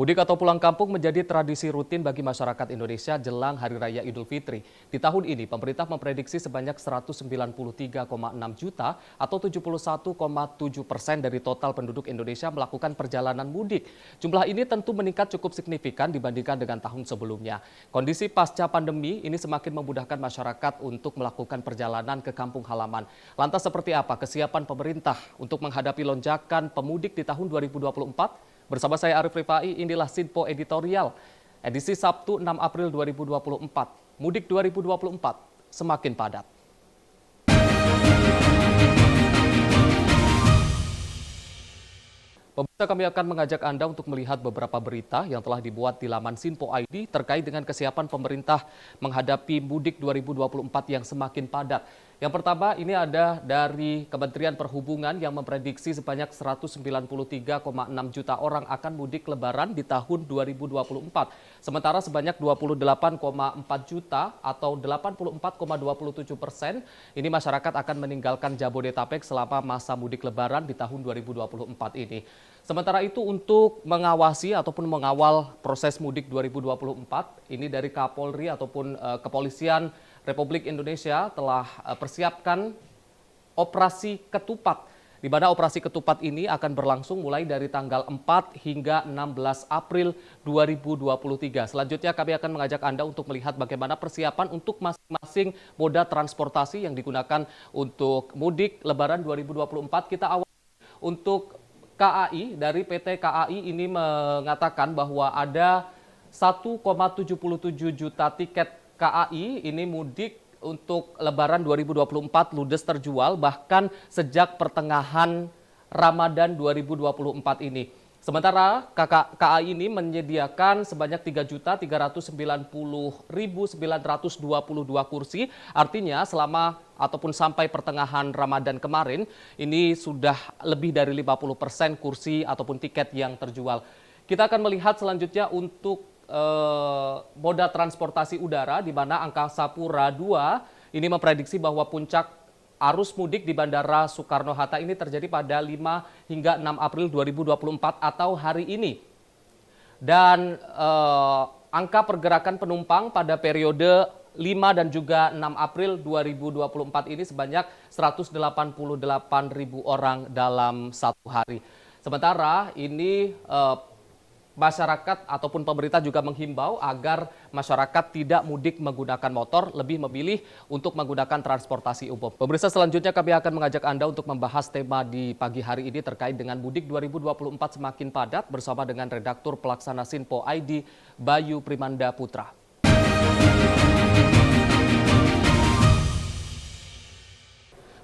Mudik atau pulang kampung menjadi tradisi rutin bagi masyarakat Indonesia jelang Hari Raya Idul Fitri. Di tahun ini, pemerintah memprediksi sebanyak 193,6 juta atau 71,7% dari total penduduk Indonesia melakukan perjalanan mudik. Jumlah ini tentu meningkat cukup signifikan dibandingkan dengan tahun sebelumnya. Kondisi pasca pandemi ini semakin memudahkan masyarakat untuk melakukan perjalanan ke kampung halaman. Lantas seperti apa kesiapan pemerintah untuk menghadapi lonjakan pemudik di tahun 2024? Bersama saya Arif Rifai, inilah Sinpo Editorial, edisi Sabtu 6 April 2024. Mudik 2024 semakin padat. Pemirsa, kami akan mengajak Anda untuk melihat beberapa berita yang telah dibuat di laman Sinpo ID terkait dengan kesiapan pemerintah menghadapi mudik 2024 yang semakin padat. Yang pertama, ini ada dari Kementerian Perhubungan yang memprediksi sebanyak 193,6 juta orang akan mudik lebaran di tahun 2024. Sementara sebanyak 28,4 juta atau 84,27% ini masyarakat akan meninggalkan Jabodetabek selama masa mudik lebaran di tahun 2024 ini. Sementara itu untuk mengawasi ataupun mengawal proses mudik 2024, ini dari Kapolri ataupun Kepolisian Republik Indonesia telah persiapkan operasi ketupat, di mana operasi ketupat ini akan berlangsung mulai dari tanggal 4 hingga 16 April 2023. Selanjutnya kami akan mengajak Anda untuk melihat bagaimana persiapan untuk masing-masing moda transportasi yang digunakan untuk mudik Lebaran 2024. Kita awal untuk KAI, dari PT KAI ini mengatakan bahwa ada 1,77 juta tiket KAI ini mudik untuk Lebaran 2024 ludes terjual bahkan sejak pertengahan Ramadan 2024 ini. Sementara KAI ini menyediakan sebanyak 3.390.922 kursi, artinya selama ataupun sampai pertengahan Ramadan kemarin ini sudah lebih dari 50% kursi ataupun tiket yang terjual. Kita akan melihat selanjutnya untuk moda transportasi udara, di mana Angkasa Pura II ini memprediksi bahwa puncak arus mudik di Bandara Soekarno-Hatta ini terjadi pada 5 hingga 6 April 2024 atau hari ini. Dan angka pergerakan penumpang pada periode 5 dan juga 6 April 2024 ini sebanyak 188.000 orang dalam satu hari. Sementara ini masyarakat ataupun pemerintah juga menghimbau agar masyarakat tidak mudik menggunakan motor, lebih memilih untuk menggunakan transportasi umum. Pemirsa, selanjutnya kami akan mengajak Anda untuk membahas tema di pagi hari ini terkait dengan mudik 2024 semakin padat bersama dengan redaktur pelaksana Sinpo ID, Bayu Primanda Putra.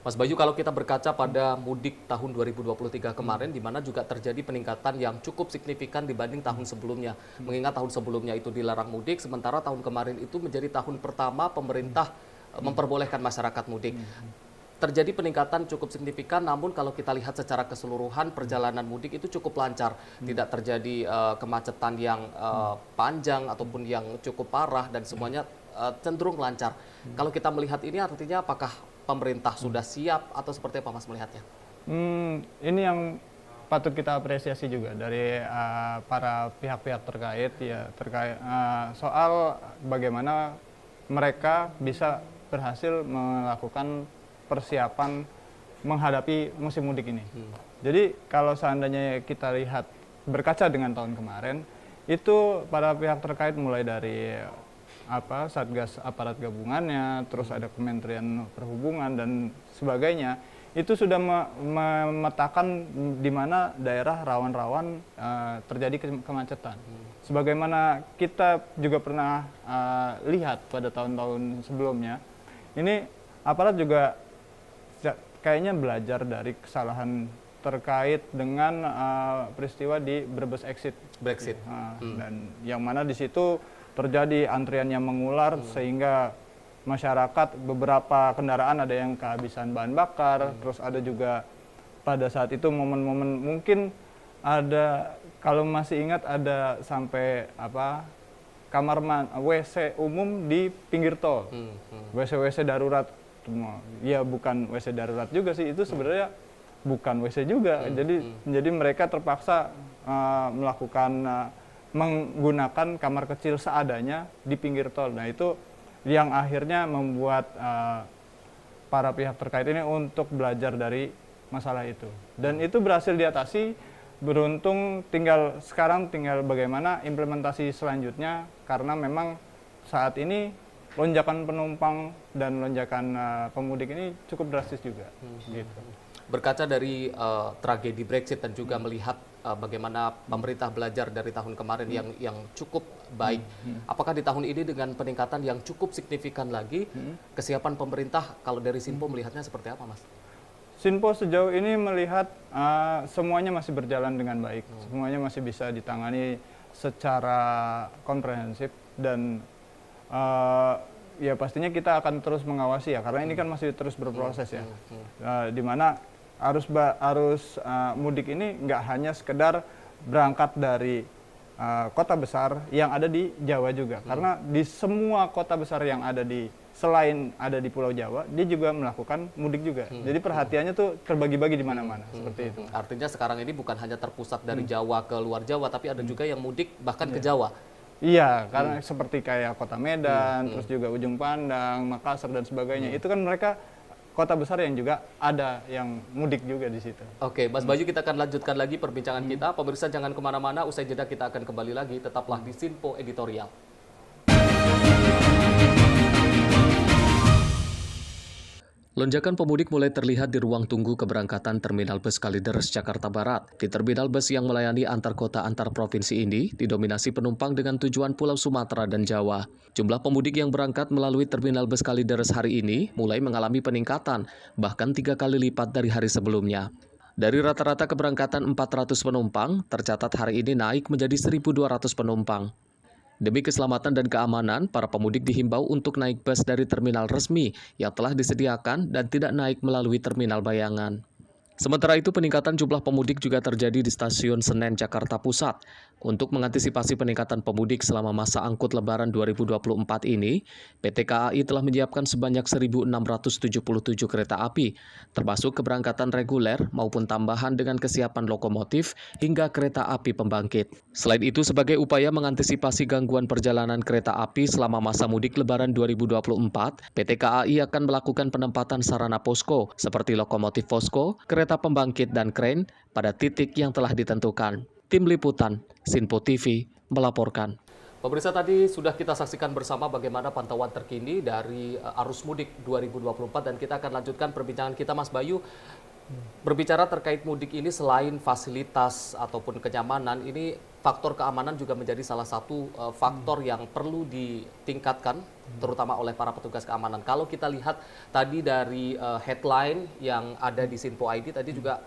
Mas Bayu, kalau kita berkaca pada mudik tahun 2023 kemarin, di mana juga terjadi peningkatan yang cukup signifikan dibanding tahun sebelumnya. Mengingat tahun sebelumnya itu dilarang mudik, sementara tahun kemarin itu menjadi tahun pertama pemerintah memperbolehkan masyarakat mudik. Terjadi peningkatan cukup signifikan, namun kalau kita lihat secara keseluruhan perjalanan mudik itu cukup lancar. Tidak terjadi kemacetan yang panjang ataupun yang cukup parah dan semuanya cenderung lancar. Kalau kita melihat ini artinya apakah pemerintah sudah siap atau seperti apa Mas melihatnya? Ini yang patut kita apresiasi juga dari para pihak-pihak terkait ya, soal bagaimana mereka bisa berhasil melakukan persiapan menghadapi musim mudik ini. Jadi kalau seandainya kita lihat berkaca dengan tahun kemarin, itu para pihak terkait mulai dari Satgas aparat gabungannya, terus ada Kementerian Perhubungan dan sebagainya, itu sudah memetakan di mana daerah rawan-rawan terjadi kemacetan. Sebagaimana kita juga pernah lihat pada tahun-tahun sebelumnya, ini aparat juga kayaknya belajar dari kesalahan terkait dengan peristiwa di Brebes Brexit. Dan yang mana di situ terjadi antrian yang mengular sehingga masyarakat, beberapa kendaraan ada yang kehabisan bahan bakar, terus ada juga pada saat itu momen-momen mungkin ada, kalau masih ingat ada sampai kamar WC umum di pinggir tol, WC darurat, ya bukan WC darurat juga sih, itu sebenarnya bukan WC juga, jadi mereka terpaksa melakukan menggunakan kamar kecil seadanya di pinggir tol. Nah itu yang akhirnya membuat para pihak terkait ini untuk belajar dari masalah itu. Dan itu berhasil diatasi, beruntung sekarang tinggal bagaimana implementasi selanjutnya, karena memang saat ini lonjakan penumpang dan lonjakan pemudik ini cukup drastis juga. Gitu. Berkaca dari tragedi Brexit dan juga melihat bagaimana pemerintah belajar dari tahun kemarin yang cukup baik, apakah di tahun ini dengan peningkatan yang cukup signifikan lagi, kesiapan pemerintah kalau dari Sinpo melihatnya seperti apa, Mas? Sinpo sejauh ini melihat semuanya masih berjalan dengan baik, semuanya masih bisa ditangani secara komprehensif dan ya pastinya kita akan terus mengawasi ya, karena ini kan masih terus berproses ya, di mana arus mudik ini nggak hanya sekedar berangkat dari kota besar yang ada di Jawa juga, karena di semua kota besar yang ada selain ada di Pulau Jawa, dia juga melakukan mudik juga. Jadi perhatiannya tuh terbagi-bagi di mana-mana, seperti itu. Artinya sekarang ini bukan hanya terpusat dari Jawa ke luar Jawa, tapi ada juga yang mudik bahkan ke Jawa. Iya, karena seperti kayak Kota Medan, terus juga Ujung Pandang, Makassar dan sebagainya. Itu kan mereka kota besar yang juga ada yang mudik juga di situ. Oke, Mas Bayu, kita akan lanjutkan lagi perbincangan kita. Pemirsa jangan kemana-mana, usai jeda kita akan kembali lagi. Tetaplah di Sinpo Editorial. Lonjakan pemudik mulai terlihat di ruang tunggu keberangkatan Terminal Bus Kalideres, Jakarta Barat. Di terminal bus yang melayani antar kota antar provinsi ini didominasi penumpang dengan tujuan Pulau Sumatera dan Jawa. Jumlah pemudik yang berangkat melalui Terminal Bus Kalideres hari ini mulai mengalami peningkatan, bahkan 3 kali lipat dari hari sebelumnya. Dari rata-rata keberangkatan 400 penumpang, tercatat hari ini naik menjadi 1.200 penumpang. Demi keselamatan dan keamanan, para pemudik dihimbau untuk naik bus dari terminal resmi yang telah disediakan dan tidak naik melalui terminal bayangan. Sementara itu, peningkatan jumlah pemudik juga terjadi di Stasiun Senen, Jakarta Pusat. Untuk mengantisipasi peningkatan pemudik selama masa angkut Lebaran 2024 ini, PT KAI telah menyiapkan sebanyak 1.677 kereta api, termasuk keberangkatan reguler maupun tambahan dengan kesiapan lokomotif hingga kereta api pembangkit. Selain itu, sebagai upaya mengantisipasi gangguan perjalanan kereta api selama masa mudik Lebaran 2024, PT KAI akan melakukan penempatan sarana posko seperti lokomotif posko, kereta pembangkit dan kren pada titik yang telah ditentukan. Tim Liputan, Sinpo TV, melaporkan. Pemirsa, tadi sudah kita saksikan bersama bagaimana pantauan terkini dari arus mudik 2024 dan kita akan lanjutkan perbincangan kita, Mas Bayu. Berbicara terkait mudik ini, selain fasilitas ataupun kenyamanan, ini faktor keamanan juga menjadi salah satu faktor yang perlu ditingkatkan, terutama oleh para petugas keamanan. Kalau kita lihat tadi dari headline yang ada di Sinpo ID, tadi juga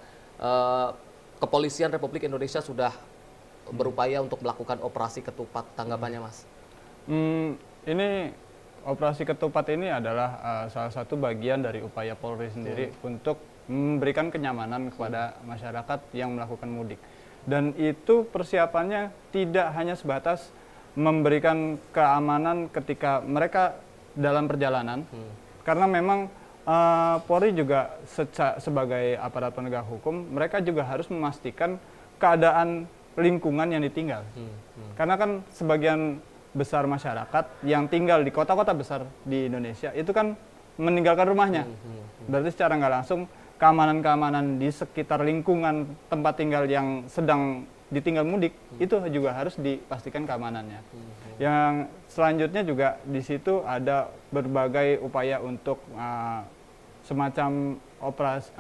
Kepolisian Republik Indonesia sudah berupaya untuk melakukan operasi ketupat. Tanggapannya, Mas? Ini operasi ketupat ini adalah salah satu bagian dari upaya Polri sendiri untuk memberikan kenyamanan kepada masyarakat yang melakukan mudik. Dan itu persiapannya tidak hanya sebatas memberikan keamanan ketika mereka dalam perjalanan, karena memang Polri juga sebagai aparat penegak hukum, mereka juga harus memastikan keadaan lingkungan yang ditinggal. Karena kan sebagian besar masyarakat yang tinggal di kota-kota besar di Indonesia itu kan meninggalkan rumahnya. Berarti secara nggak langsung keamanan-keamanan di sekitar lingkungan tempat tinggal yang sedang ditinggal mudik itu juga harus dipastikan keamanannya. Yang selanjutnya juga di situ ada berbagai upaya untuk semacam operasi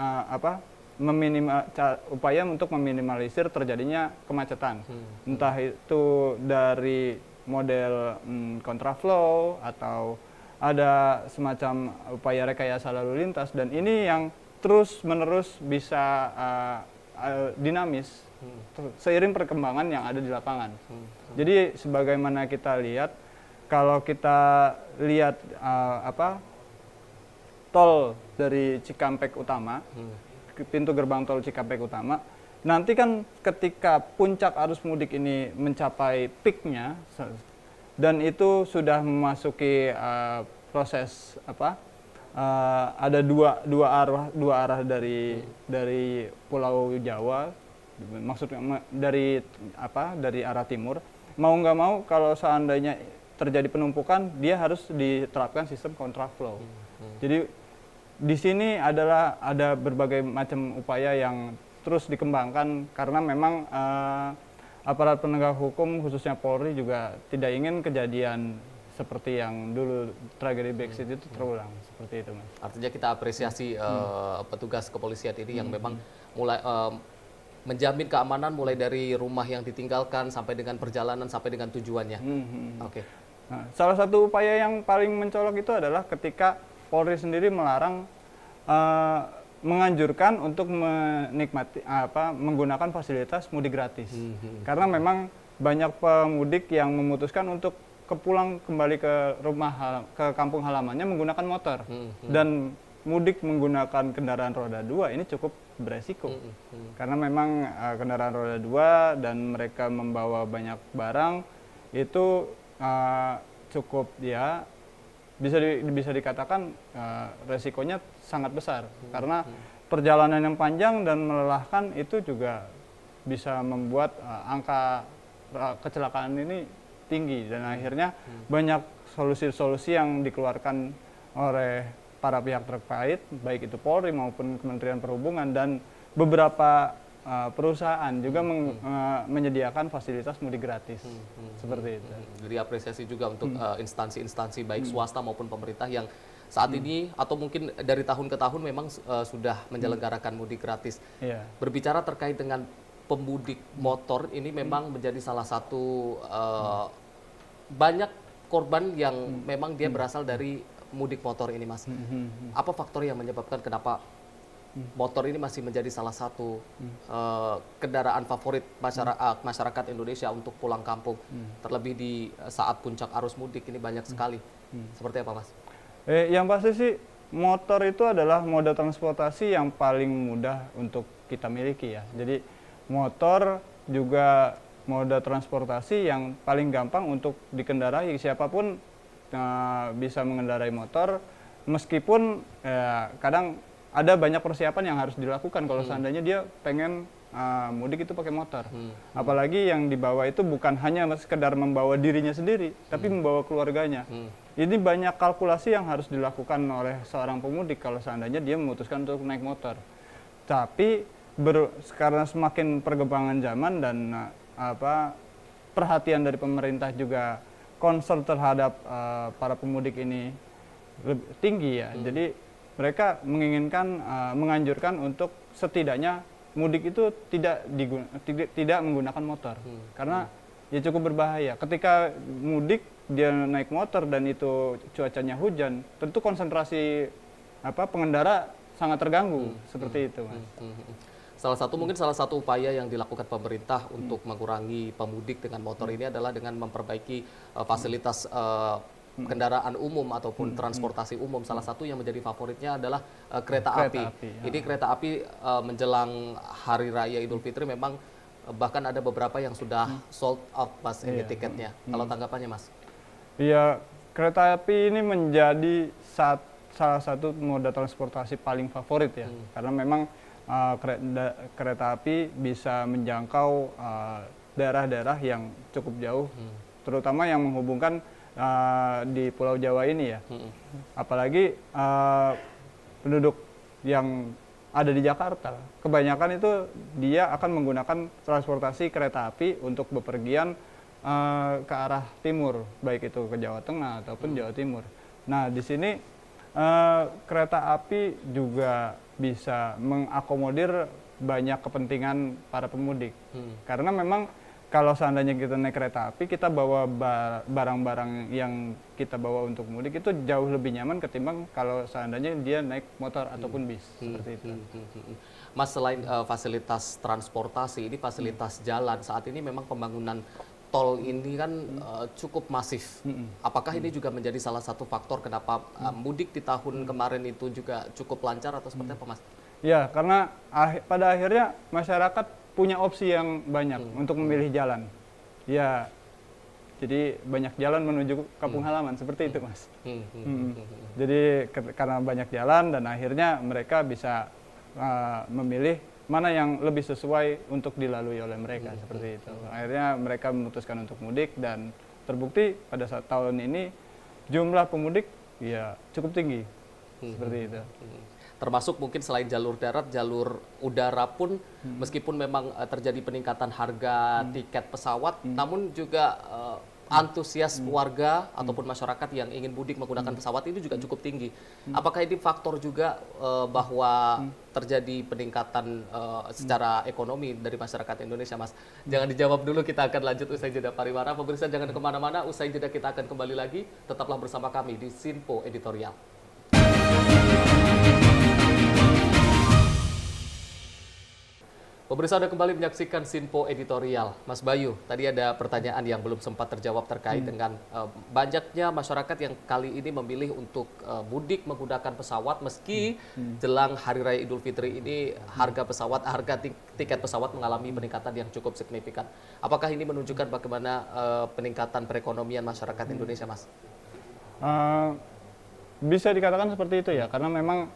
upaya untuk meminimalisir terjadinya kemacetan. Entah itu dari model kontraflow atau ada semacam upaya rekayasa lalu lintas, dan ini yang terus-menerus bisa dinamis seiring perkembangan yang ada di lapangan. Jadi sebagaimana kita lihat, kalau kita lihat tol dari Cikampek Utama, pintu gerbang tol Cikampek Utama, nanti kan ketika puncak arus mudik ini mencapai peaknya dan itu sudah memasuki proses ada dua arah dari Pulau Jawa, maksudnya dari arah timur. mau nggak mau kalau seandainya terjadi penumpukan, dia harus diterapkan sistem kontraflow. Jadi di sini ada berbagai macam upaya yang terus dikembangkan karena memang aparat penegak hukum khususnya Polri juga tidak ingin kejadian seperti yang dulu tragedi Backseat itu terulang, seperti itu, Mas. Artinya kita apresiasi petugas kepolisian ini yang memang mulai menjamin keamanan mulai dari rumah yang ditinggalkan sampai dengan perjalanan sampai dengan tujuannya. Oke. Nah, salah satu upaya yang paling mencolok itu adalah ketika Polri sendiri melarang menganjurkan untuk menggunakan fasilitas mudik gratis. Karena memang banyak pemudik yang memutuskan untuk pulang kembali ke ke kampung halamannya menggunakan motor. Dan mudik menggunakan kendaraan roda 2 ini cukup beresiko. Karena memang kendaraan roda 2 dan mereka membawa banyak barang itu cukup ya bisa dikatakan resikonya sangat besar karena perjalanan yang panjang dan melelahkan itu juga bisa membuat angka kecelakaan ini tinggi dan akhirnya banyak solusi-solusi yang dikeluarkan oleh para pihak terkait baik itu Polri maupun Kementerian Perhubungan dan beberapa perusahaan juga menyediakan fasilitas mudik gratis seperti itu. Jadi apresiasi juga untuk instansi-instansi baik swasta maupun pemerintah yang saat ini atau mungkin dari tahun ke tahun memang sudah menyelenggarakan mudik gratis. Berbicara terkait dengan pemudik motor ini memang menjadi salah satu banyak korban yang memang dia berasal dari mudik motor ini, Mas. Apa faktor yang menyebabkan kenapa motor ini masih menjadi salah satu kendaraan favorit masyarakat Indonesia untuk pulang kampung, terlebih di saat puncak arus mudik ini banyak sekali. Seperti apa, Mas? Yang pasti sih motor itu adalah moda transportasi yang paling mudah untuk kita miliki ya. Jadi motor juga moda transportasi yang paling gampang untuk dikendarai, siapapun bisa mengendarai motor, meskipun kadang ada banyak persiapan yang harus dilakukan kalau seandainya dia pengen mudik itu pakai motor. Apalagi yang dibawa itu bukan hanya sekedar membawa dirinya sendiri, tapi membawa keluarganya. Ini banyak kalkulasi yang harus dilakukan oleh seorang pemudik kalau seandainya dia memutuskan untuk naik motor. Tapi karena semakin perkembangan zaman dan perhatian dari pemerintah juga concern terhadap para pemudik ini lebih tinggi ya. Jadi mereka menganjurkan untuk setidaknya mudik itu tidak menggunakan motor. Karena ya cukup berbahaya. Ketika mudik dia naik motor dan itu cuacanya hujan, tentu konsentrasi pengendara sangat terganggu seperti itu, Mas. Salah satu upaya yang dilakukan pemerintah untuk mengurangi pemudik dengan motor ini adalah dengan memperbaiki fasilitas kendaraan umum ataupun transportasi umum. Salah satu yang menjadi favoritnya adalah kereta api. Ini kereta api menjelang Hari Raya Idul Fitri memang bahkan ada beberapa yang sudah sold out, Mas, ini tiketnya. Kalau tanggapannya, Mas? Iya, kereta api ini menjadi salah satu moda transportasi paling favorit ya. Karena memang kereta api bisa menjangkau daerah-daerah yang cukup jauh, terutama yang menghubungkan di Pulau Jawa ini ya. Apalagi penduduk yang ada di Jakarta, kebanyakan itu dia akan menggunakan transportasi kereta api untuk bepergian ke arah timur, baik itu ke Jawa Tengah ataupun Jawa Timur. Nah, di sini kereta api juga bisa mengakomodir banyak kepentingan para pemudik. Karena memang kalau seandainya kita naik kereta api, kita bawa barang-barang yang kita bawa untuk mudik itu jauh lebih nyaman ketimbang kalau seandainya dia naik motor ataupun bis, seperti itu. Mas, selain fasilitas transportasi, ini fasilitas jalan, saat ini memang pembangunan tol ini kan cukup masif. Apakah ini juga menjadi salah satu faktor kenapa mudik di tahun kemarin itu juga cukup lancar atau seperti apa, Mas? Ya, karena pada akhirnya masyarakat punya opsi yang banyak untuk memilih jalan. Ya, jadi banyak jalan menuju kampung halaman, seperti itu, Mas. Jadi karena banyak jalan dan akhirnya mereka bisa memilih mana yang lebih sesuai untuk dilalui oleh mereka seperti itu. Akhirnya mereka memutuskan untuk mudik dan terbukti pada saat tahun ini jumlah pemudik ya cukup tinggi seperti itu. Termasuk mungkin selain jalur darat, jalur udara pun meskipun memang terjadi peningkatan harga tiket pesawat, namun juga antusias warga ataupun masyarakat yang ingin mudik menggunakan pesawat ini juga cukup tinggi. Apakah ini faktor juga bahwa terjadi peningkatan secara ekonomi dari masyarakat Indonesia, Mas? Jangan dijawab dulu, kita akan lanjut usai jeda pariwara. Pemirsa jangan kemana-mana, usai jeda kita akan kembali lagi. Tetaplah bersama kami di Sinpo Editorial. Pemirsa Anda kembali menyaksikan Sinpo Editorial. Mas Bayu, tadi ada pertanyaan yang belum sempat terjawab terkait dengan banyaknya masyarakat yang kali ini memilih untuk mudik menggunakan pesawat meski jelang Hari Raya Idul Fitri ini harga tiket pesawat mengalami peningkatan yang cukup signifikan. Apakah ini menunjukkan bagaimana peningkatan perekonomian masyarakat Indonesia, Mas? Bisa dikatakan seperti itu ya, karena memang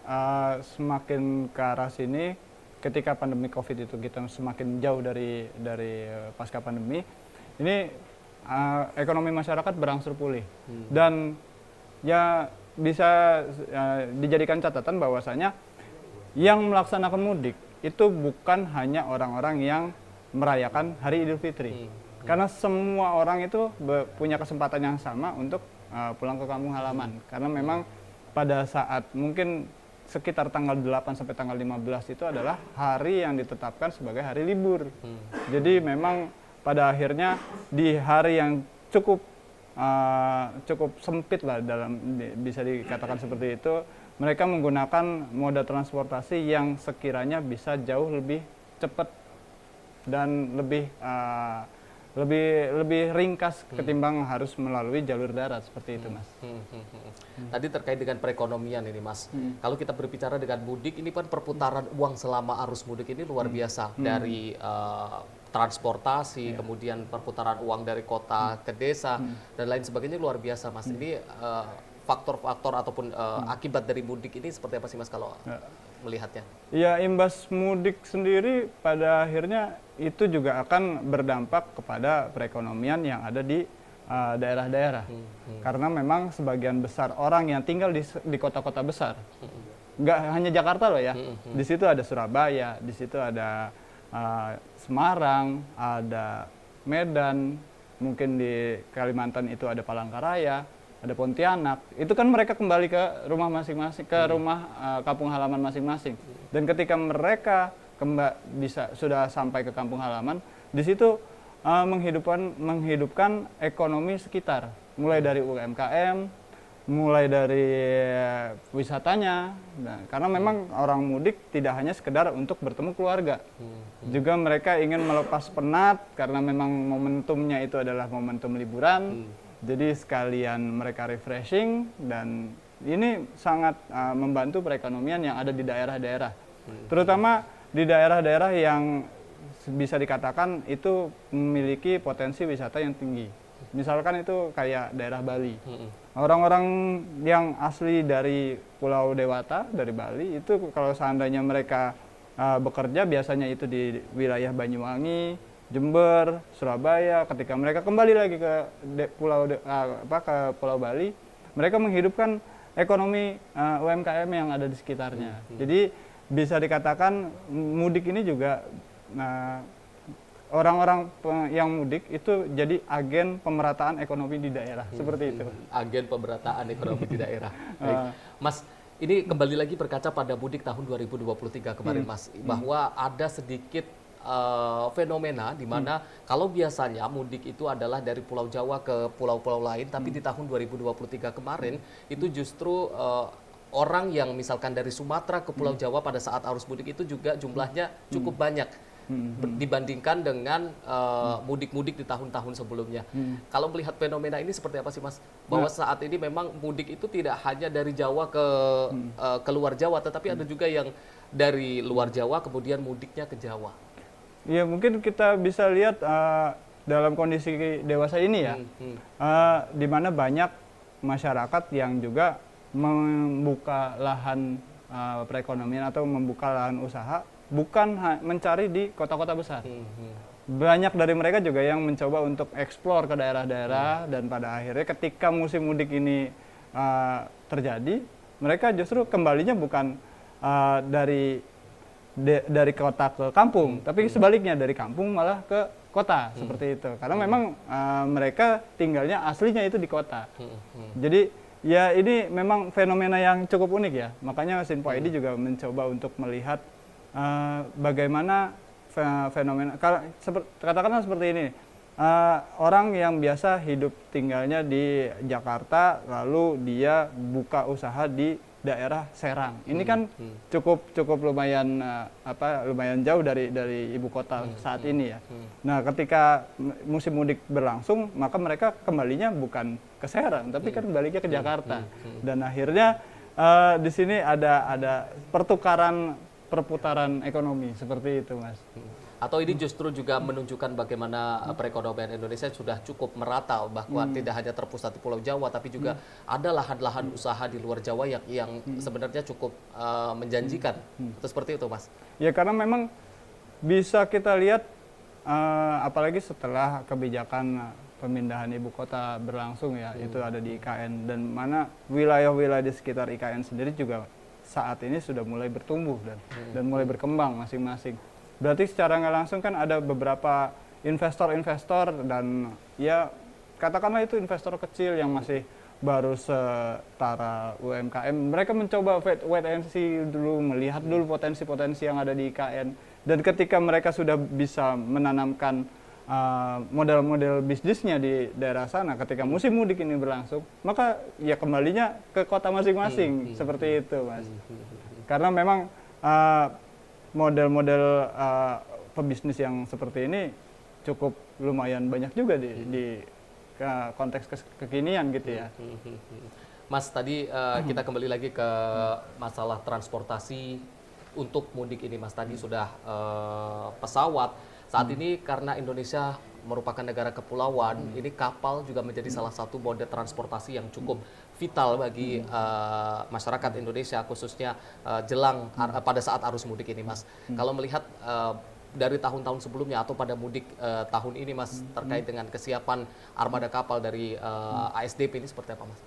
semakin ke arah sini ketika pandemi COVID itu kita semakin jauh dari pasca pandemi, ini ekonomi masyarakat berangsur pulih. Dan ya bisa dijadikan catatan bahwasanya yang melaksanakan mudik itu bukan hanya orang-orang yang merayakan Hari Idul Fitri. Karena semua orang itu punya kesempatan yang sama untuk pulang ke kampung halaman. Karena memang pada saat mungkin sekitar tanggal 8 sampai tanggal 15 itu adalah hari yang ditetapkan sebagai hari libur. Jadi memang pada akhirnya di hari yang cukup sempit lah, bisa dikatakan seperti itu, mereka menggunakan moda transportasi yang sekiranya bisa jauh lebih cepat dan lebih ringkas ketimbang harus melalui jalur darat seperti itu, Mas. Tadi terkait dengan perekonomian ini, Mas. Kalau kita berbicara dengan mudik, ini kan perputaran uang selama arus mudik ini luar biasa. Dari transportasi, kemudian perputaran uang dari kota ke desa, dan lain sebagainya luar biasa, Mas. Ini faktor-faktor ataupun akibat dari mudik ini seperti apa sih, Mas, kalau melihatnya? Ya, imbas mudik sendiri pada akhirnya itu juga akan berdampak kepada perekonomian yang ada di daerah-daerah. Karena memang sebagian besar orang yang tinggal di kota-kota besar, nggak hanya Jakarta loh ya, di situ ada Surabaya, di situ ada Semarang, ada Medan, mungkin di Kalimantan itu ada Palangkaraya, ada Pontianak. Itu kan mereka kembali ke rumah masing-masing, ke rumah kampung halaman masing-masing. Dan ketika mereka sudah sampai ke kampung halaman, di situ menghidupkan ekonomi sekitar, mulai dari UMKM, mulai dari wisatanya. Nah, karena memang orang mudik tidak hanya sekedar untuk bertemu keluarga, juga mereka ingin melepas penat karena memang momentumnya itu adalah momentum liburan. Jadi sekalian mereka refreshing, dan ini sangat membantu perekonomian yang ada di daerah-daerah, terutama di daerah-daerah yang bisa dikatakan itu memiliki potensi wisata yang tinggi. Misalkan itu kayak daerah Bali. Orang-orang yang asli dari Pulau Dewata, dari Bali, itu kalau seandainya mereka bekerja biasanya itu di wilayah Banyuwangi, Jember, Surabaya. Ketika mereka kembali lagi ke Pulau Bali, mereka menghidupkan ekonomi UMKM yang ada di sekitarnya. Jadi bisa dikatakan mudik ini juga orang-orang yang mudik itu jadi agen pemerataan ekonomi di daerah, seperti itu. Agen pemerataan ekonomi di daerah. Baik. Mas, ini kembali lagi berkaca pada mudik tahun 2023 kemarin, Mas, bahwa ada sedikit fenomena di mana kalau biasanya mudik itu adalah dari Pulau Jawa ke pulau-pulau lain, tapi di tahun 2023 kemarin itu justru orang yang misalkan dari Sumatera ke Pulau Jawa pada saat arus mudik itu juga jumlahnya cukup banyak dibandingkan dengan mudik-mudik di tahun-tahun sebelumnya. Kalau melihat fenomena ini seperti apa sih, Mas? Bahwa saat ini memang mudik itu tidak hanya dari Jawa ke luar Jawa, tetapi ada juga yang dari luar Jawa kemudian mudiknya ke Jawa. Ya, mungkin kita bisa lihat dalam kondisi dewasa ini ya, di mana banyak masyarakat yang juga membuka lahan perekonomian atau membuka lahan usaha bukan mencari di kota-kota besar. Hmm. Banyak dari mereka juga yang mencoba untuk eksplor ke daerah-daerah, dan pada akhirnya ketika musim mudik ini terjadi, mereka justru kembalinya bukan dari kota ke kampung, tapi sebaliknya dari kampung malah ke kota, seperti itu. Karena memang mereka tinggalnya aslinya itu di kota. Jadi ya ini memang fenomena yang cukup unik ya. Makanya Sinpo ID juga mencoba untuk melihat bagaimana fenomena, katakanlah seperti ini, orang yang biasa hidup tinggalnya di Jakarta, lalu dia buka usaha di daerah Serang. Ini kan cukup lumayan lumayan jauh dari ibu kota saat ini ya. Nah, ketika musim mudik berlangsung, maka mereka kembalinya bukan ke Serang, tapi kan baliknya ke Jakarta. Dan akhirnya di sini ada perputaran ekonomi seperti itu, Mas. Atau ini justru juga menunjukkan bagaimana perekonomian Indonesia sudah cukup merata, bahwa tidak hanya terpusat di Pulau Jawa, tapi juga ada lahan-lahan usaha di luar Jawa yang sebenarnya cukup menjanjikan. Itu seperti itu, Mas? Ya, karena memang bisa kita lihat, apalagi setelah kebijakan pemindahan ibu kota berlangsung ya, itu ada di IKN, dan mana wilayah-wilayah di sekitar IKN sendiri juga saat ini sudah mulai bertumbuh dan mulai berkembang masing-masing. Berarti secara nggak langsung kan ada beberapa investor-investor, dan ya katakanlah itu investor kecil yang masih baru setara UMKM. Mereka mencoba wait and see dulu, melihat dulu potensi-potensi yang ada di IKN. Dan ketika mereka sudah bisa menanamkan model-model bisnisnya di daerah sana, ketika musim mudik ini berlangsung, maka ya kembalinya ke kota masing-masing, seperti itu, Mas. Karena memang model-model pebisnis yang seperti ini cukup lumayan banyak juga di konteks kekinian gitu ya. Mas, tadi kita kembali lagi ke masalah transportasi untuk mudik ini, Mas. Tadi sudah pesawat. Saat ini karena Indonesia merupakan negara kepulauan, ini kapal juga menjadi salah satu mode transportasi yang cukup vital bagi masyarakat Indonesia, khususnya pada saat arus mudik ini, Mas. Kalau melihat dari tahun-tahun sebelumnya atau pada mudik tahun ini, Mas, terkait dengan kesiapan armada kapal dari ASDP ini seperti apa, Mas?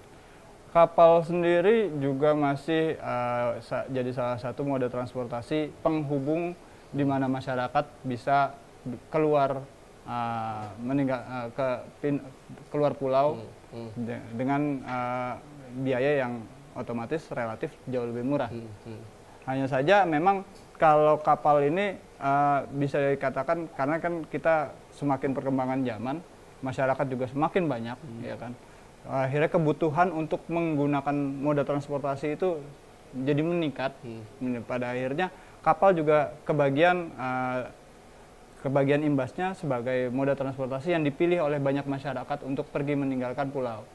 Kapal sendiri juga masih jadi salah satu mode transportasi penghubung di mana masyarakat bisa keluar keluar pulau dengan biaya yang otomatis relatif jauh lebih murah. Hanya saja memang kalau kapal ini bisa dikatakan, karena kan kita semakin perkembangan zaman, masyarakat juga semakin banyak, ya kan. Akhirnya kebutuhan untuk menggunakan moda transportasi itu jadi meningkat. Pada akhirnya kapal juga kebagian imbasnya sebagai moda transportasi yang dipilih oleh banyak masyarakat untuk pergi meninggalkan pulau.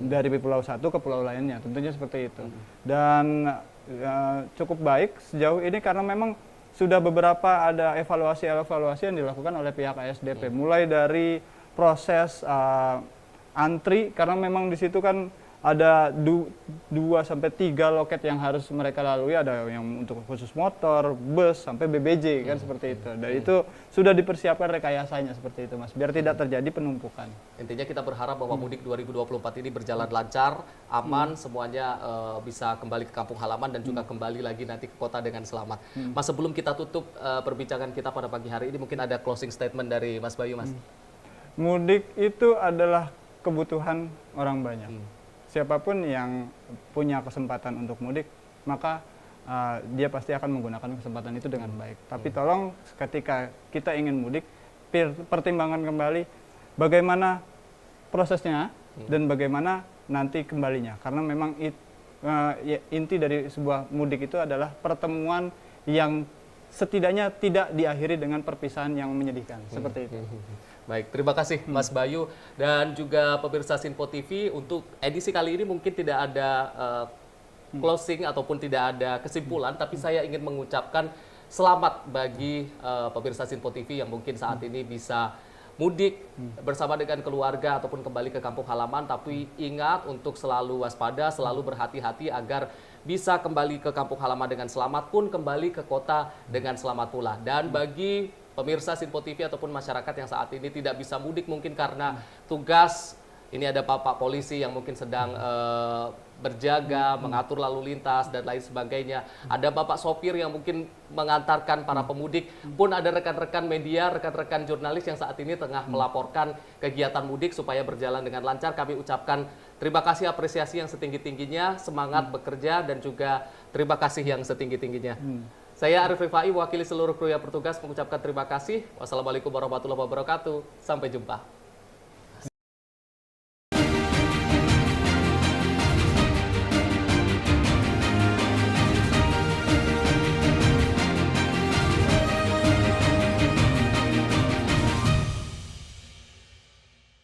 Dari pulau satu ke pulau lainnya, tentunya seperti itu. Dan cukup baik sejauh ini karena memang sudah beberapa ada evaluasi yang dilakukan oleh pihak ASDP. Mulai dari proses antri, karena memang di situ kan ada 2 sampai 3 loket yang harus mereka lalui, ada yang untuk khusus motor, bus, sampai BBJ kan, seperti itu. Dan itu sudah dipersiapkan rekayasanya seperti itu, Mas, biar tidak terjadi penumpukan. Intinya kita berharap bahwa mudik 2024 ini berjalan lancar, aman, semuanya bisa kembali ke kampung halaman dan juga kembali lagi nanti ke kota dengan selamat. Mas, sebelum kita tutup perbincangan kita pada pagi hari ini, mungkin ada closing statement dari Mas Bayu, Mas. Mudik itu adalah kebutuhan orang banyak. Siapapun yang punya kesempatan untuk mudik, maka dia pasti akan menggunakan kesempatan itu dengan baik. Tapi tolong ketika kita ingin mudik, pertimbangkan kembali bagaimana prosesnya dan bagaimana nanti kembalinya. Karena memang inti dari sebuah mudik itu adalah pertemuan yang setidaknya tidak diakhiri dengan perpisahan yang menyedihkan. Seperti itu. Baik, terima kasih Mas Bayu dan juga pemirsa Sinpo TV. Untuk edisi kali ini mungkin tidak ada closing ataupun tidak ada kesimpulan, tapi saya ingin mengucapkan selamat bagi pemirsa Sinpo TV yang mungkin saat ini bisa mudik bersama dengan keluarga ataupun kembali ke kampung halaman, tapi ingat untuk selalu waspada, selalu berhati-hati agar bisa kembali ke kampung halaman dengan selamat pun kembali ke kota dengan selamat pula. Dan bagi pemirsa Sinpo TV ataupun masyarakat yang saat ini tidak bisa mudik mungkin karena tugas, ini ada Bapak polisi yang mungkin sedang berjaga, mengatur lalu lintas dan lain sebagainya. Ada Bapak sopir yang mungkin mengantarkan para pemudik, pun ada rekan-rekan media, rekan-rekan jurnalis yang saat ini tengah melaporkan kegiatan mudik supaya berjalan dengan lancar. Kami ucapkan terima kasih, apresiasi yang setinggi-tingginya, semangat bekerja dan juga terima kasih yang setinggi-tingginya. Saya Arif Rifai, wakili seluruh kru yang bertugas mengucapkan terima kasih. Wassalamualaikum warahmatullahi wabarakatuh. Sampai jumpa.